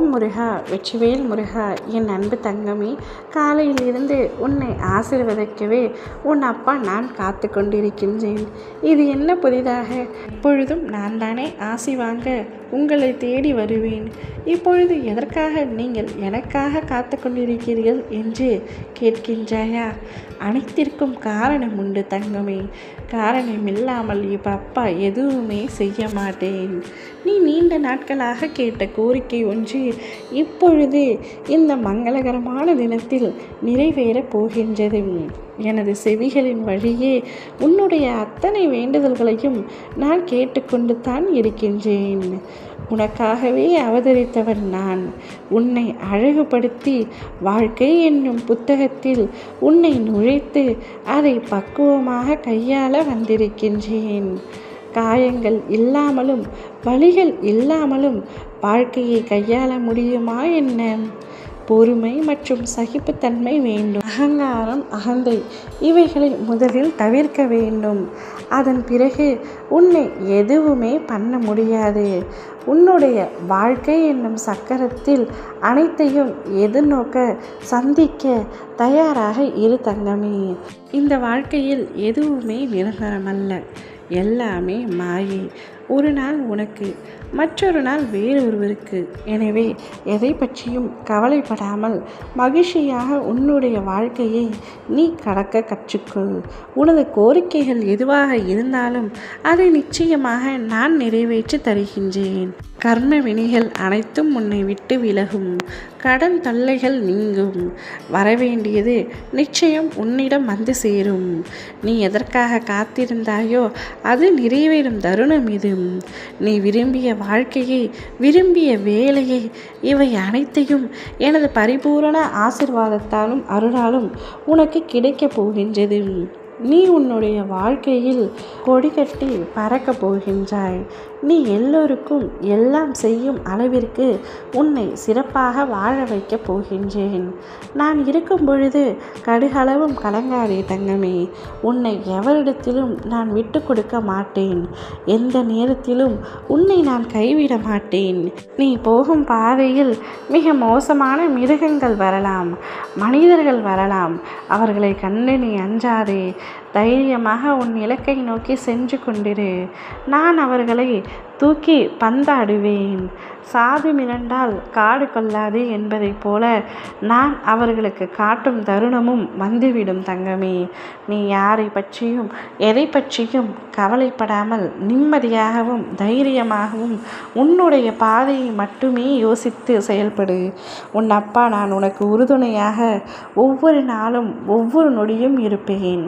ஓம் முருகா, வெற்றிவேல் முருகா. என் அன்பு தங்கமே, காலையிலிருந்து உன்னை ஆசீர்வதிக்கவே உன் அப்பா நான் காத்து கொண்டிருக்கின்றேன். இது என்ன புதிதாக? எப்பொழுதும் நான் தானே ஆசி வாங்க உங்களை தேடி வருவேன். இப்பொழுது எதற்காக நீங்கள் எனக்காக காத்து கொண்டிருக்கிறீர்கள் என்று கேட்கின்றாயா? அனைத்திற்கும் காரணம் உண்டு தங்கமே. காரணமில்லாமல் இப்போ அப்பா எதுவுமே செய்ய மாட்டேன். நீ நீண்ட நாட்களாக கேட்ட கோரிக்கை ஒன்று இப்பொழுது இந்த மங்களகரமான தினத்தில் நிறைவேறப் போகின்றது. எனது செவிகளின் வழியே உன்னுடைய அத்தனை வேண்டுதல்களையும் நான் கேட்டுக்கொண்டு தான் இருக்கின்றேன். உனக்காகவே அவதரித்தவன் நான். உன்னை அழகுபடுத்தி வாழ்க்கை என்னும் புத்தகத்தில் உன்னை நுழைத்து அதை பக்குவமாக கையாள வந்திருக்கின்றேன். காயங்கள் இல்லாமலும் வலிகள் இல்லாமலும் வாழ்க்கையை கையாள முடியுமா என்ன? பொறுமை மற்றும் சகிப்புத்தன்மை வேண்டும். அகங்காரம், அகந்தை இவைகளை முதலில் தவிர்க்க வேண்டும். அதன் பிறகு உன்னை எதுவுமே பண்ண முடியாது. உன்னுடைய வாழ்க்கை என்னும் சக்கரத்தில் அனைத்தையும் எதிர்நோக்க சந்திக்க தயாராக இரு தங்கமே. இந்த வாழ்க்கையில் எதுவுமே நிரந்தரமல்ல. எல்லாமே மாயை. ஒரு நாள் உனக்கு, மற்றொரு நாள் வேறொருவருக்கு. எனவே எதை பற்றியும் கவலைப்படாமல் மகிழ்ச்சியாக உன்னுடைய வாழ்க்கையை நீ கடக்க கற்றுக்கொள். உனது கோரிக்கைகள் எதுவாக இருந்தாலும் அதை நிச்சயமாக நான் நிறைவேற்றி தருகின்றேன். கர்ம வினைகள் அனைத்தும் உன்னை விட்டு விலகும். கடன் தொல்லைகள் நீங்கும். வரவேண்டியது நிச்சயம் உன்னிடம் வந்து சேரும். நீ எதற்காக காத்திருந்தாயோ அது நிறைவேறும் தருணம் இது. நீ விரும்பிய வாழ்க்கையை, விரும்பிய வேலையை, இவை அனைத்தையும் எனது பரிபூரண ஆசீர்வாதத்தாலும் அருளாலும் உனக்கு கிடைக்கப் போகின்றது. நீ உன்னுடைய வாழ்க்கையில் கொடி கட்டி பறக்கப் போகின்றாய். நீ எல்லோருக்கும் எல்லாம் செய்யும் அளவிற்கு உன்னை சிறப்பாக வாழ வைக்கப் போகின்றேன். நான் இருக்கும் பொழுது கடுகளவும் கலங்காதே தங்கமே. உன்னை எவரிடத்திலும் நான் விட்டு கொடுக்க மாட்டேன். எந்த நேரத்திலும் உன்னை நான் கைவிட மாட்டேன். நீ போகும் பாதையில் மிக மோசமான மிருகங்கள் வரலாம், மனிதர்கள் வரலாம். அவர்களை கண்டு நீ அஞ்சாதே. தைரியமாக உன் இலக்கை நோக்கி சென்று கொண்டிரு. நான் அவர்களை தூக்கி பந்தாடுவேன். சாது மிரண்டால் காடு கொள்ளாது என்பதைப் போல நான் அவர்களுக்கு காட்டும் தருணமும் வந்துவிடும் தங்கமே. நீ யாரை பற்றியும் எதை பற்றியும் கவலைப்படாமல் நிம்மதியாகவும் தைரியமாகவும் உன்னுடைய பாதையை மட்டுமே யோசித்து செயல்படு. உன் அப்பா நான் உனக்கு உறுதுணையாக ஒவ்வொரு நாளும் ஒவ்வொரு நொடியும் இருப்பேன்.